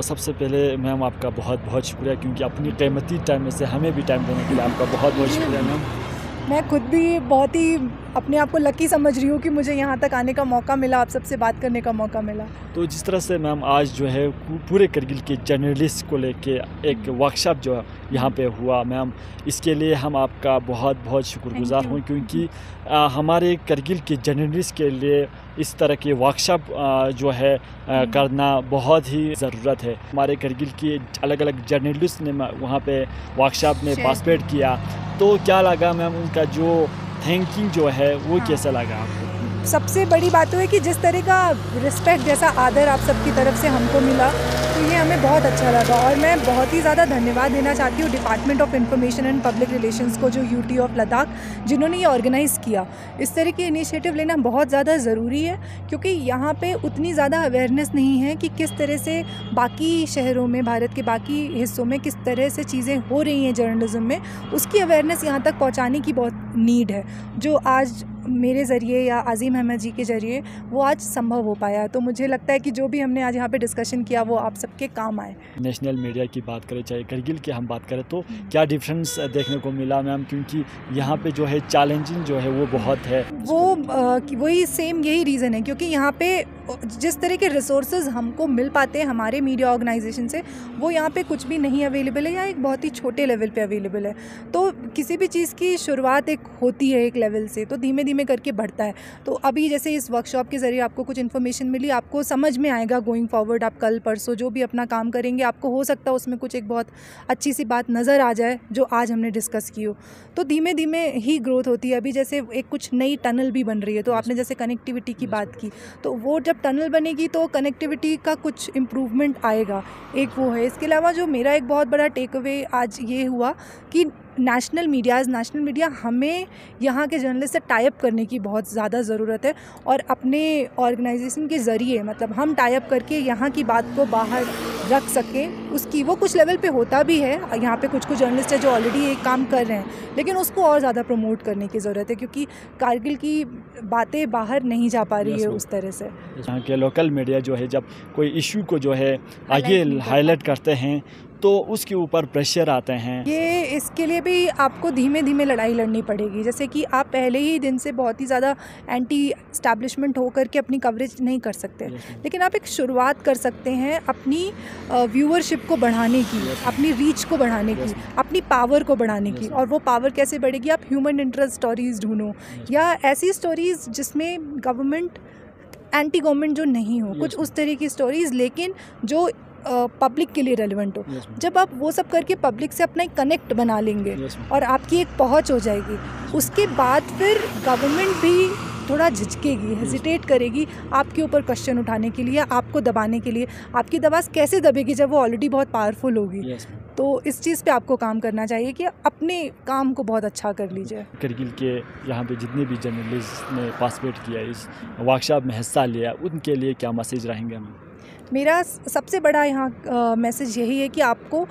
सबसे पहले मैम आपका बहुत बहुत शुक्रिया, क्योंकि अपनी कीमती टाइम में से हमें भी टाइम देने के लिए आपका बहुत बहुत शुक्रिया मैम। मैं खुद भी बहुत ही अपने आप को लकी समझ रही हूँ कि मुझे यहाँ तक आने का मौका मिला, आप सबसे बात करने का मौका मिला। तो जिस तरह से मैम आज जो है पूरे करगिल के जर्नलिस्ट को लेके एक वर्कशॉप जो यहाँ पे हुआ मैम, इसके लिए हम आपका बहुत बहुत शुक्रगुजार हूँ, क्योंकि हमारे करगिल के जर्नलिस्ट के लिए इस तरह के वर्कशॉप जो है करना बहुत ही ज़रूरत है। हमारे करगिल के अलग अलग जर्नलिस्ट ने वहाँ पे वर्कशॉप में पार्टिसिपेट किया, तो क्या लगा मैम उनका जो थिंकिंग जो है वो कैसा लगा आपको? सबसे बड़ी बात तो है कि जिस तरह का रिस्पेक्ट, जैसा आदर आप सबकी तरफ से हमको मिला, तो ये हमें बहुत अच्छा लगा। और मैं बहुत ही ज़्यादा धन्यवाद देना चाहती हूँ department of information and public relations को, जो यूटी ऑफ लद्दाख, जिन्होंने ये ऑर्गेनाइज़ किया। इस तरह की इनिशिएटिव लेना बहुत ज़्यादा ज़रूरी है, क्योंकि यहाँ पे उतनी ज़्यादा अवेयरनेस नहीं है कि किस तरह से बाकी शहरों में, भारत के बाकी हिस्सों में किस तरह से चीज़ें हो रही हैं जर्नलिज्म में। उसकी अवेयरनेस यहाँ तक पहुँचाने की बहुत नीड है, जो आज मेरे ज़रिए या अज़ीम अहमद जी के ज़रिए वो आज संभव हो पाया। तो मुझे लगता है कि जो भी हमने आज यहाँ पे डिस्कशन किया वो आप सबके काम आए। नेशनल मीडिया की बात करें, चाहे करगिल की हम बात करें, तो क्या डिफरेंस देखने को मिला मैम? क्योंकि यहाँ पे जो है चैलेंजिंग जो है वो बहुत है। वो वही सेम यही रीज़न है, क्योंकि यहाँ पे जिस तरह के रिसोर्सेज हमको मिल पाते हैं हमारे मीडिया ऑर्गेनाइजेशन से, वो यहाँ पे कुछ भी नहीं अवेलेबल है या एक बहुत ही छोटे लेवल पे अवेलेबल है। तो किसी भी चीज़ की शुरुआत एक होती है एक लेवल से, तो धीमे धीमे करके बढ़ता है। तो अभी जैसे इस वर्कशॉप के ज़रिए आपको कुछ इन्फॉर्मेशन मिली, आपको समझ में आएगा गोइंग फॉरवर्ड, आप कल परसों जो भी अपना काम करेंगे, आपको हो सकता है उसमें कुछ एक बहुत अच्छी सी बात नज़र आ जाए जो आज हमने डिस्कस की हो। तो धीमे धीमे ही ग्रोथ होती है। अभी जैसे एक कुछ नई टनल भी बन रही है, तो आपने जैसे कनेक्टिविटी की बात की, तो वो जब टनल बनेगी तो कनेक्टिविटी का कुछ इम्प्रूवमेंट आएगा, एक वो है। इसके अलावा जो मेरा एक बहुत बड़ा टेक अवे आज ये हुआ कि नेशनल मीडिया हमें यहाँ के जर्नलिस्ट से टाई अप करने की बहुत ज़्यादा ज़रूरत है, और अपने ऑर्गेनाइजेशन के ज़रिए, मतलब हम टाई अप करके यहाँ की बात को बाहर रख सकें। उसकी वो कुछ लेवल पे होता भी है, यहाँ पे कुछ जर्नलिस्ट है जो ऑलरेडी एक काम कर रहे हैं, लेकिन उसको और ज़्यादा प्रमोट करने की ज़रूरत है, क्योंकि कारगिल की बातें बाहर नहीं जा पा रही है उस तरह से। यहाँ के लोकल मीडिया जो है जब कोई इशू को जो है आगे हाईलाइट करते हैं तो उसके ऊपर प्रेशर आते हैं। ये इसके लिए भी आपको धीमे धीमे लड़ाई लड़नी पड़ेगी। जैसे कि आप पहले ही दिन से बहुत ही ज़्यादा एंटी एस्टैब्लिशमेंट होकर के अपनी कवरेज नहीं कर सकते, लेकिन आप एक शुरुआत कर सकते हैं अपनी व्यूअरशिप को बढ़ाने की, अपनी रीच को बढ़ाने की, अपनी पावर को बढ़ाने की। और वो पावर कैसे बढ़ेगी? आप ह्यूमन इंटरेस्ट स्टोरीज़ ढूंढो, या ऐसी स्टोरीज़ जिसमें गवर्नमेंट, एंटी गवर्नमेंट जो नहीं हो, कुछ उस तरह की स्टोरीज़, लेकिन जो पब्लिक के लिए रेलिवेंट हो। जब आप वो सब करके पब्लिक से अपना एक कनेक्ट बना लेंगे और आपकी एक पहुंच हो जाएगी, उसके बाद फिर गवर्नमेंट भी थोड़ा झिझकेगी, हेजिटेट करेगी आपके ऊपर क्वेश्चन उठाने के लिए, आपको दबाने के लिए। आपकी दबाव कैसे दबेगी? जब वो ऑलरेडी बहुत पावरफुल होगी। तो इस चीज़ पे आपको काम करना चाहिए कि अपने काम को बहुत अच्छा कर लीजिए। करगिल के यहाँ पे जितने भी जर्नलिस्ट ने पार्टिसिपेट किया, इस वर्कशॉप में हिस्सा लिया, उनके लिए क्या मैसेज रहेंगे हमें? मेरा सबसे बड़ा यहाँ मैसेज यही है कि आपको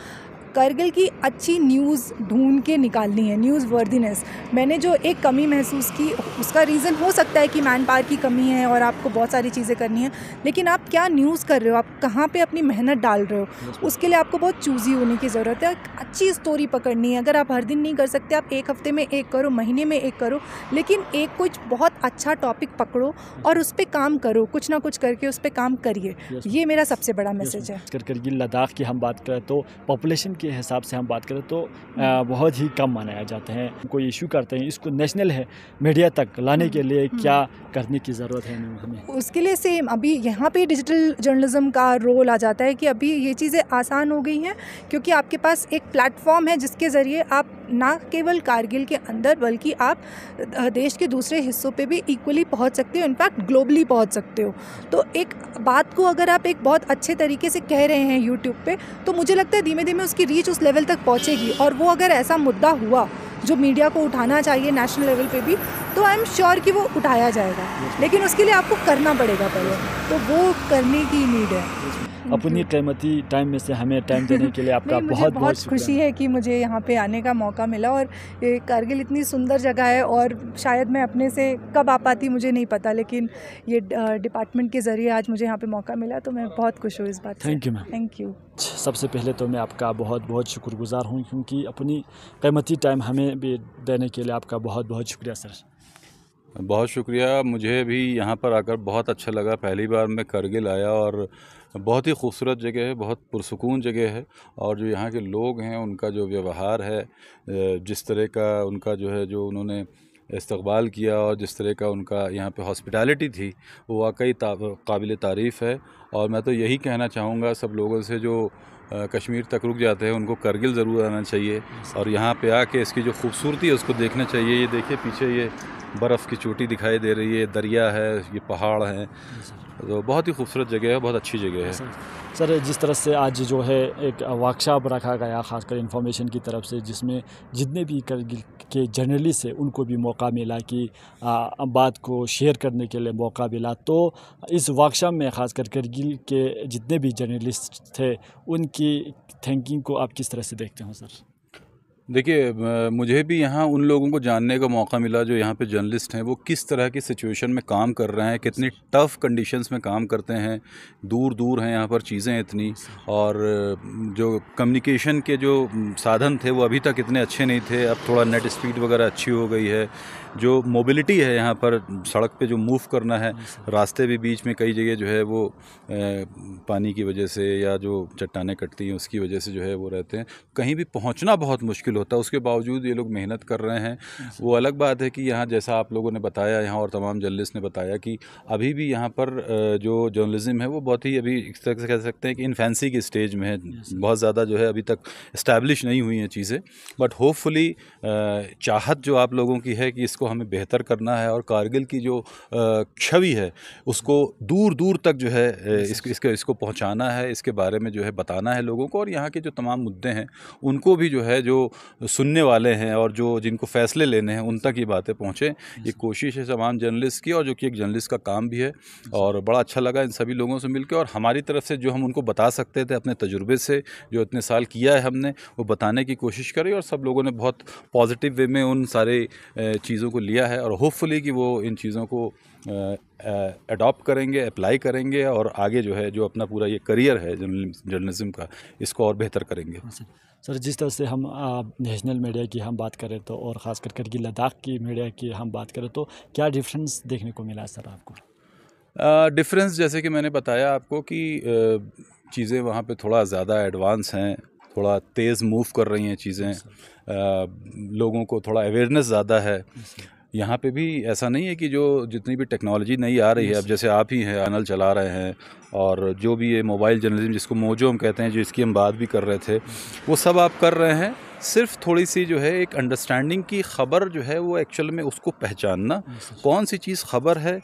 करगिल की अच्छी न्यूज़ ढूंढ के निकालनी है, न्यूज़ वर्दीनेस। मैंने जो एक कमी महसूस की, उसका रीज़न हो सकता है कि मैन पावर की कमी है और आपको बहुत सारी चीज़ें करनी है, लेकिन आप क्या न्यूज़ कर रहे हो, आप कहाँ पे अपनी मेहनत डाल रहे हो, उसके लिए आपको बहुत चूज़ी होने की ज़रूरत है। अच्छी स्टोरी पकड़नी है। अगर आप हर दिन नहीं कर सकते, आप एक हफ्ते में एक करो, महीने में एक करो, लेकिन एक कुछ बहुत अच्छा टॉपिक पकड़ो और उस पर काम करो, कुछ ना कुछ करके उस पर काम करिए। ये मेरा सबसे बड़ा मैसेज है। करगिल लद्दाख की हम बात करें तो पॉपुलेशन के हिसाब से हम बात करें तो बहुत ही कम मनाया जाते हैं। कोई इशू करते हैं, इसको नेशनल है मीडिया तक लाने के लिए क्या करने की ज़रूरत है हमें? उसके लिए सेम अभी यहाँ पे डिजिटल जर्नलिज्म का रोल आ जाता है कि अभी ये चीज़ें आसान हो गई हैं, क्योंकि आपके पास एक प्लेटफॉर्म है जिसके ज़रिए आप ना केवल कारगिल के अंदर बल्कि आप देश के दूसरे हिस्सों पे भी इक्वली पहुँच सकते हो, इनफैक्ट ग्लोबली पहुँच सकते हो। तो एक बात को अगर आप एक बहुत अच्छे तरीके से कह रहे हैं यूट्यूब पे, तो मुझे लगता है धीमे धीमे उसकी रीच उस लेवल तक पहुँचेगी। और वो अगर ऐसा मुद्दा हुआ जो मीडिया को उठाना चाहिए नेशनल लेवल पे भी, तो आई एम श्योर कि वो उठाया जाएगा, लेकिन उसके लिए आपको करना पड़ेगा पहले, तो वो करने की नीड है। अपनी कीमती टाइम में से हमें टाइम देने के लिए आपका नहीं, मुझे बहुत बहुत खुशी है कि मुझे यहाँ पे आने का मौका मिला, और ये कारगिल इतनी सुंदर जगह है, और शायद मैं अपने से कब आ पाती मुझे नहीं पता, लेकिन ये डिपार्टमेंट के ज़रिए आज मुझे यहाँ पे मौका मिला, तो मैं बहुत खुश हूँ इस बात से। Thank you ma'am. Thank you. सबसे पहले तो मैं आपका बहुत बहुत शुक्रगुजार हूँ, क्योंकि अपनी कीमती टाइम हमें भी देने के लिए आपका बहुत बहुत शुक्रिया सर। बहुत शुक्रिया, मुझे भी यहाँ पर आकर बहुत अच्छा लगा। पहली बार मैं करगिल आया और बहुत ही खूबसूरत जगह है, बहुत पुरसुकून जगह है, और जो यहाँ के लोग हैं उनका जो व्यवहार है, जिस तरह का उनका जो है, जो उन्होंने इस्तकबाल किया और जिस तरह का उनका यहाँ पे हॉस्पिटैलिटी थी, वो वाकई काबिल तारीफ़ है। और मैं तो यही कहना चाहूँगा सब लोगों से जो कश्मीर तक रुक जाते हैं उनको करगिल ज़रूर आना चाहिए, और यहाँ पे आके इसकी जो खूबसूरती है उसको देखना चाहिए। ये देखिए पीछे ये बर्फ़ की चोटी दिखाई दे रही है, दरिया है, ये पहाड़ हैं, तो बहुत ही खूबसूरत जगह है, बहुत अच्छी जगह है। सर जिस तरह से आज जो है एक वर्कशॉप रखा गया ख़ासकर इन्फॉर्मेशन की तरफ से, जिसमें जितने भी करगिल के जर्नलिस्ट हैं उनको भी मौका मिला कि बात को शेयर करने के लिए मौका मिला, तो इस वर्कशॉप में ख़ासकर करगिल के जितने भी जर्नलिस्ट थे उनकी थिंकिंग को आप किस तरह से देखते हो सर? देखिए, मुझे भी यहाँ उन लोगों को जानने का मौका मिला जो यहाँ पे जर्नलिस्ट हैं, वो किस तरह की सिचुएशन में काम कर रहे हैं, कितनी टफ़ कंडीशंस में काम करते हैं, दूर दूर हैं यहाँ पर चीज़ें इतनी, और जो कम्युनिकेशन के जो साधन थे वो अभी तक इतने अच्छे नहीं थे। अब थोड़ा नेट स्पीड वगैरह अच्छी हो गई है। जो मोबिलिटी है यहाँ पर, सड़क पे जो मूव करना है, रास्ते भी बीच में कई जगह जो है वो पानी की वजह से या जो चट्टानें कटती हैं उसकी वजह से जो है वो रहते हैं, कहीं भी पहुँचना बहुत मुश्किल होता है। उसके बावजूद ये लोग मेहनत कर रहे हैं। वो अलग बात है कि यहाँ जैसा आप लोगों ने बताया, यहाँ और तमाम जर्नलिस्ट ने बताया कि अभी भी यहाँ पर जो जर्नलिज्म है वो बहुत ही अभी इस तरह से कह सकते हैं कि इन्फेंसी की स्टेज में है। बहुत ज़्यादा जो है अभी तक इस्टेब्लिश नहीं हुई हैं चीज़ें, बट होपफुली चाहत जो आप लोगों की है कि इसको हमें बेहतर करना है, और कारगिल की जो छवि है उसको दूर दूर तक जो है इसको पहुँचाना है, इसके बारे में जो है बताना है लोगों को, और यहाँ के जो तमाम मुद्दे हैं उनको भी जो है, जो सुनने वाले हैं और जो जिनको फ़ैसले लेने हैं उन तक ये बातें पहुँचें। ये कोशिश है तमाम जर्नलिस्ट की, और जो कि एक जर्नलिस्ट का काम भी है। और बड़ा अच्छा लगा इन सभी लोगों से मिलकर, और हमारी तरफ से जो हम उनको बता सकते थे अपने तजुर्बे से, जो इतने साल किया है हमने, वो बताने की कोशिश करी, और सब लोगों ने बहुत पॉजिटिव वे में उन सारे चीज़ों को लिया है, और होपफुली कि वो इन चीज़ों को अडॉप्ट करेंगे, अप्लाई करेंगे, और आगे जो है, जो अपना पूरा ये करियर है जर्नलिज्म का, इसको और बेहतर करेंगे। सर जिस तरह से हम नेशनल मीडिया की हम बात करें तो, और ख़ासकर करगिल लद्दाख की मीडिया की हम बात करें तो, क्या डिफरेंस देखने को मिला सर आपको? डिफरेंस जैसे कि मैंने बताया आपको कि चीज़ें वहाँ पे थोड़ा ज़्यादा एडवांस हैं, थोड़ा तेज़ मूव कर रही हैं चीज़ें, लोगों को थोड़ा अवेयरनेस ज़्यादा है। यहाँ पे भी ऐसा नहीं है कि जो जितनी भी टेक्नोलॉजी नई आ रही है, अब जैसे आप ही हैं चैनल चला रहे हैं, और जो भी ये मोबाइल जर्नलिज्म जिसको मोजो हम कहते हैं, जो इसकी हम बात भी कर रहे थे, वो सब आप कर रहे हैं। सिर्फ थोड़ी सी जो है एक अंडरस्टैंडिंग की ख़बर जो है वो एक्चुअल में उसको पहचानना, कौन सी चीज़ ख़बर है,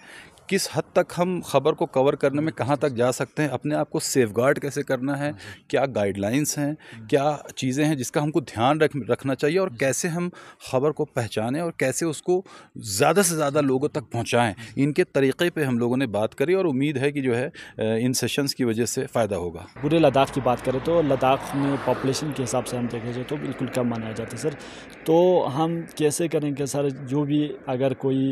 किस हद तक हम ख़बर को कवर करने में कहाँ तक जा सकते हैं, अपने आप को सेफगार्ड कैसे करना है, क्या गाइडलाइंस हैं, क्या चीज़ें हैं जिसका हमको ध्यान रखना चाहिए, और कैसे हम ख़बर को पहचानें और कैसे उसको ज़्यादा से ज़्यादा लोगों तक पहुँचाएं। इनके तरीक़े पे हम लोगों ने बात करी, और उम्मीद है कि जो है इन सेशंस की वजह से फ़ायदा होगा। पूरे लद्दाख की बात करें तो लद्दाख में पॉपुलेशन के हिसाब से हम देखें जाए तो बिल्कुल कम माना जाता है सर, तो हम कैसे करेंगे सर, जो भी अगर कोई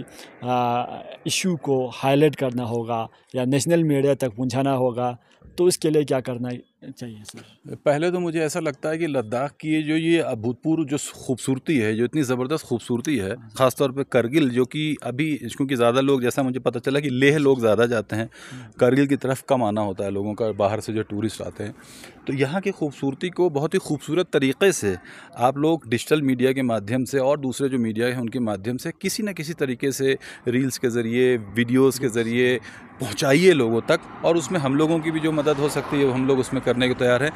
इशू को हाईलाइट करना होगा या नेशनल मीडिया तक पहुंचाना होगा, तो इसके लिए क्या करना चाहिए सर? पहले तो मुझे ऐसा लगता है कि लद्दाख की जो ये अभूतपूर्व जो खूबसूरती है, जो इतनी ज़बरदस्त खूबसूरती है, ख़ासतौर पे करगिल, जो कि अभी क्योंकि ज़्यादा लोग, जैसा मुझे पता चला कि लेह लोग ज़्यादा जाते हैं, करगिल की तरफ कम आना होता है लोगों का, बाहर से जो टूरिस्ट आते हैं, तो यहाँ की खूबसूरती को बहुत ही खूबसूरत तरीक़े से आप लोग डिजिटल मीडिया के माध्यम से और दूसरे जो मीडिया हैं उनके माध्यम से किसी न किसी तरीके से रील्स के ज़रिए, वीडियोज़ के ज़रिए पहुँचाइए लोगों तक, और उसमें हम लोगों की भी जो मदद हो सकती है वो हम लोग उसमें करने को तैयार हैं।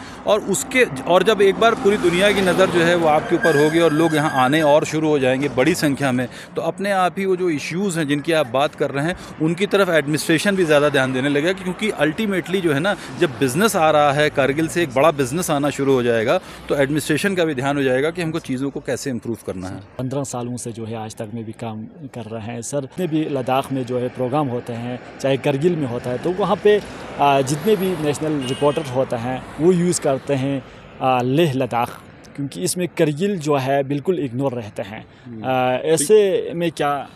और जब एक बार पूरी दुनिया की नज़र जो है वो आपके ऊपर होगी और लोग यहाँ आने और शुरू हो जाएंगे बड़ी संख्या में, तो अपने आप ही वो जो इश्यूज़ हैं जिनकी आप बात कर रहे हैं उनकी तरफ एडमिनिस्ट्रेशन भी ज़्यादा ध्यान देने लगेगा, क्योंकि अल्टीमेटली जो है ना, जब बिज़नेस आ रहा है, कारगिल से एक बड़ा बिज़नेस आना शुरू हो जाएगा, तो एडमिनिस्ट्रेशन का भी ध्यान हो जाएगा कि हमको चीज़ों को कैसे इम्प्रूव करना है। 15 सालों से जो है आज तक में भी काम कर रहे हैं सर। जितने भी लद्दाख में जो है प्रोग्राम होते हैं, चाहे करगिल में होता है, तो वहाँ पे जितने भी नेशनल रिपोर्टर होते हैं वो यूज़ करते हैं लेह लद्दाख, क्योंकि इसमें करगिल जो है बिल्कुल इग्नोर रहते हैं। ऐसे में क्या,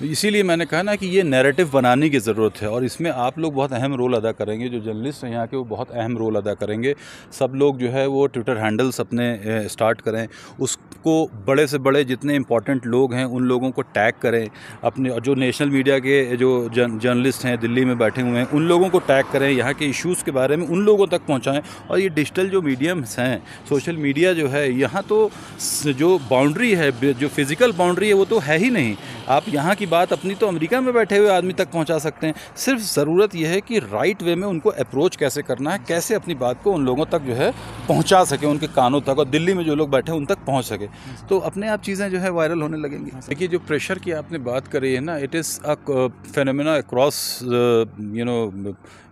इसीलिए मैंने कहा ना कि ये नैरेटिव बनाने की ज़रूरत है, और इसमें आप लोग बहुत अहम रोल अदा करेंगे। जो जर्नलिस्ट हैं यहाँ के वो बहुत अहम रोल अदा करेंगे। सब लोग जो है वो ट्विटर हैंडल्स अपने स्टार्ट करें, उसको बड़े से बड़े जितने इंपॉर्टेंट लोग हैं उन लोगों को टैग करें, अपने जो नेशनल मीडिया के जो जर्नलिस्ट हैं दिल्ली में बैठे हुए हैं उन लोगों को टैग करें, यहाँ के इश्यूज़ के बारे में उन लोगों तक पहुँचाएँ। और ये डिजिटल जो मीडियम्स हैं, सोशल मीडिया जो है, यहाँ तो जो बाउंड्री है, जो फिज़िकल बाउंड्री है वो तो है ही नहीं। आप यहाँ की बात अपनी तो अमेरिका में बैठे हुए आदमी तक पहुँचा सकते हैं। सिर्फ ज़रूरत यह है कि राइट वे में उनको अप्रोच कैसे करना है, कैसे अपनी बात को उन लोगों तक जो है पहुँचा सके, उनके कानों तक, और दिल्ली में जो लोग बैठे हैं उन तक पहुँच सके, तो अपने आप चीज़ें जो है वायरल होने लगेंगी। देखिए, जो प्रेशर की आपने बात करी है ना, it is a phenomena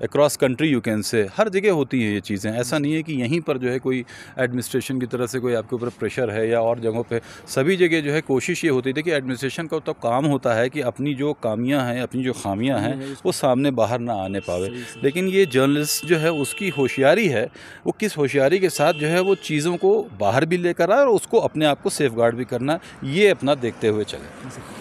across country, you can say. हर जगह होती हैं ये चीज़ें। ऐसा नहीं है कि यहीं पर जो है कोई एडमिनिस्ट्रेशन की तरफ से कोई आपके ऊपर प्रेशर है या और जगहों पे। सभी जगह जो है कोशिश ये होती थी कि एडमिनिस्ट्रेशन का तो काम होता है कि अपनी जो कामियां हैं, अपनी जो खामियां हैं वो सामने बाहर ना आने पावे। लेकिन ये जर्नलिस्ट जो है उसकी होशियारी है, वो किस होशियारी के साथ जो है वो चीज़ों को बाहर भी लेकर आए और उसको अपने आप को सेफगार्ड भी करना, ये अपना देखते हुए चले।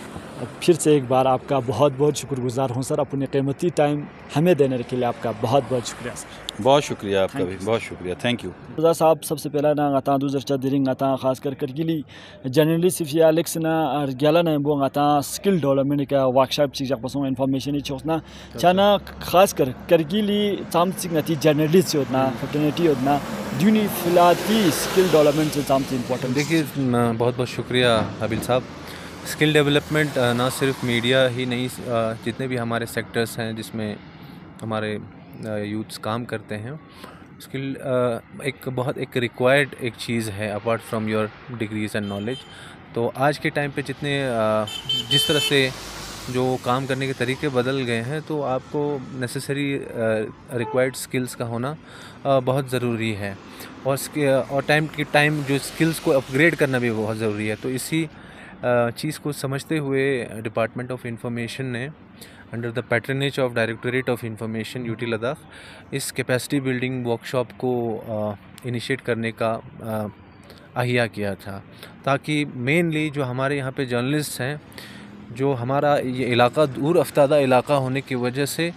फिर से एक बार आपका बहुत बहुत शुक्रगुजार हूँ सर, अपने कीमती टाइम हमें देने के लिए आपका बहुत बहुत शुक्रिया सर। बहुत शुक्रिया आपका भी, बहुत शुक्रिया, थैंक यू। खुदा साहब, सबसे पहला ना गता दूसर चदिरिंग गता खासकर करगिली जर्नलिस्ट या एलेक्स ना अर्गला ना वो गता स्किल डेवलपमेंट का वर्कशॉप चीज़ पसंद इन्फॉर्मेशन ही चोसना चाना खासकर करगिली चामचिंग नती जर्नलिस्ट होना फैकल्टी होना दूनी फिलाती स्किल डेवलपमेंट से चामच इम्पोर्टेंट। देखिए, बहुत बहुत शुक्रिया हबील साहब। स्किल डेवलपमेंट ना सिर्फ मीडिया ही नहीं, जितने भी हमारे सेक्टर्स हैं जिसमें हमारे यूथ्स काम करते हैं, स्किल एक रिक्वायर्ड एक चीज़ है apart from your degrees and knowledge. तो आज के टाइम पे जिस तरह से जो काम करने के तरीके बदल गए हैं, तो आपको नेसेसरी रिक्वायर्ड स्किल्स का होना बहुत ज़रूरी है, और टाइम जो स्किल्स को अपग्रेड करना भी बहुत ज़रूरी है। तो इसी चीज़ को समझते हुए डिपार्टमेंट ऑफ इंफॉर्मेशन ने under the patronage of directorate of information UT Ladakh इस कैपेसिटी बिल्डिंग वर्कशॉप को इनिशिएट करने का अहिया किया था, ताकि मेनली जो हमारे यहाँ पे जर्नलिस्ट हैं, जो हमारा ये इलाका दूर अफ्तादा इलाका होने की वजह से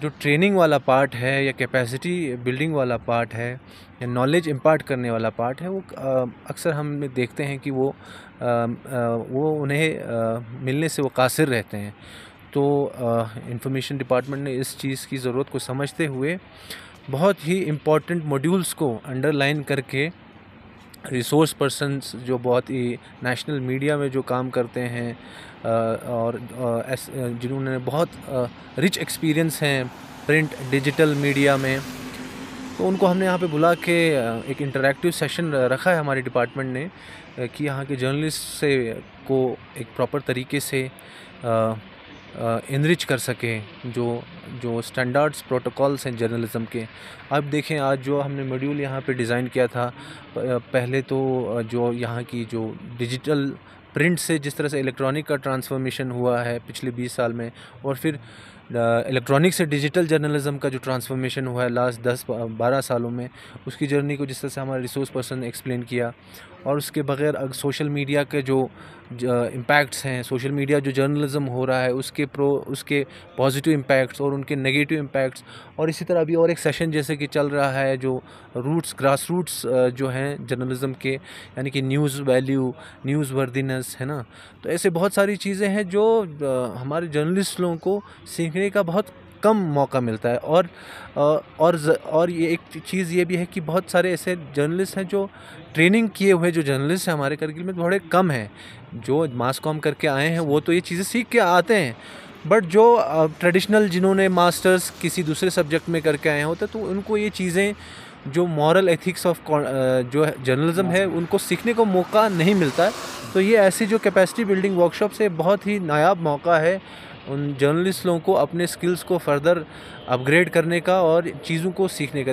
जो ट्रेनिंग वाला पार्ट है या कैपेसिटी बिल्डिंग वाला पार्ट है या नॉलेज इम्पार्ट करने वाला पार्ट है, वो अक्सर हम देखते हैं कि वो उन्हें मिलने से वो कासिर रहते हैं। तो इंफॉर्मेशन डिपार्टमेंट ने इस चीज़ की ज़रूरत को समझते हुए बहुत ही इम्पॉर्टेंट मॉड्यूल्स को अंडरलाइन करके रिसोर्स पर्सन्स जो बहुत ही नेशनल मीडिया में जो काम करते हैं और जिन्होंने बहुत रिच एक्सपीरियंस हैं प्रिंट डिजिटल मीडिया में, तो उनको हमने यहाँ पे बुला के एक इंटरैक्टिव सेशन रखा है हमारे डिपार्टमेंट ने कि यहाँ के जर्नलिस्ट से को एक प्रॉपर तरीके से इनरिच कर सके जो स्टैंडर्ड्स प्रोटोकॉल्स हैं जर्नलिज़म के। अब देखें, आज जो हमने मॉड्यूल यहाँ पे डिज़ाइन किया था, पहले तो जो यहाँ की जो डिजिटल प्रिंट से जिस तरह से इलेक्ट्रॉनिक का ट्रांसफॉर्मेशन हुआ है पिछले 20 साल में, और फिर इलेक्ट्रॉनिक से डिजिटल जर्नलिज़म का जो ट्रांसफॉर्मेशन हुआ है लास्ट 10-12 सालों में, उसकी जर्नी को जिस तरह से हमारे रिसोर्स पर्सन ने एक्सप्लेन किया। और उसके बगैर सोशल मीडिया के जो इम्पैक्ट्स हैं, सोशल मीडिया जो जर्नलिज़म हो रहा है उसके पॉजिटिव इम्पैक्ट्स और उनके नेगेटिव इम्पैक्ट्स, और इसी तरह अभी और एक सेशन जैसे कि चल रहा है जो ग्रास रूट्स जो हैं जर्नलिज़म के, यानी कि न्यूज़ वैल्यू, न्यूज़ वर्दीनेस, है ना। तो ऐसे बहुत सारी चीज़ें हैं जो हमारे जर्नलिस्ट लोगों को सीखने का बहुत कम मौका मिलता है। और ये एक चीज़ ये भी है कि बहुत सारे ऐसे जर्नलिस्ट हैं जो ट्रेनिंग किए हुए जो जर्नलिस्ट हैं हमारे करगिल में थोड़े कम हैं। जो मास कॉम करके आए हैं वो तो ये चीज़ें सीख के आते हैं, बट जो ट्रेडिशनल जिन्होंने मास्टर्स किसी दूसरे सब्जेक्ट में करके आए होते तो उनको ये चीज़ें जो मॉरल एथिक्स ऑफ जो जर्नलिज्म है उनको सीखने को मौका नहीं मिलता है। तो ये ऐसी जो कैपेसिटी बिल्डिंग वर्कशॉप से बहुत ही नायाब मौका है उन जर्नलिस्ट लोगों को अपने स्किल्स को फर्दर अपग्रेड करने का और चीज़ों को सीखने का।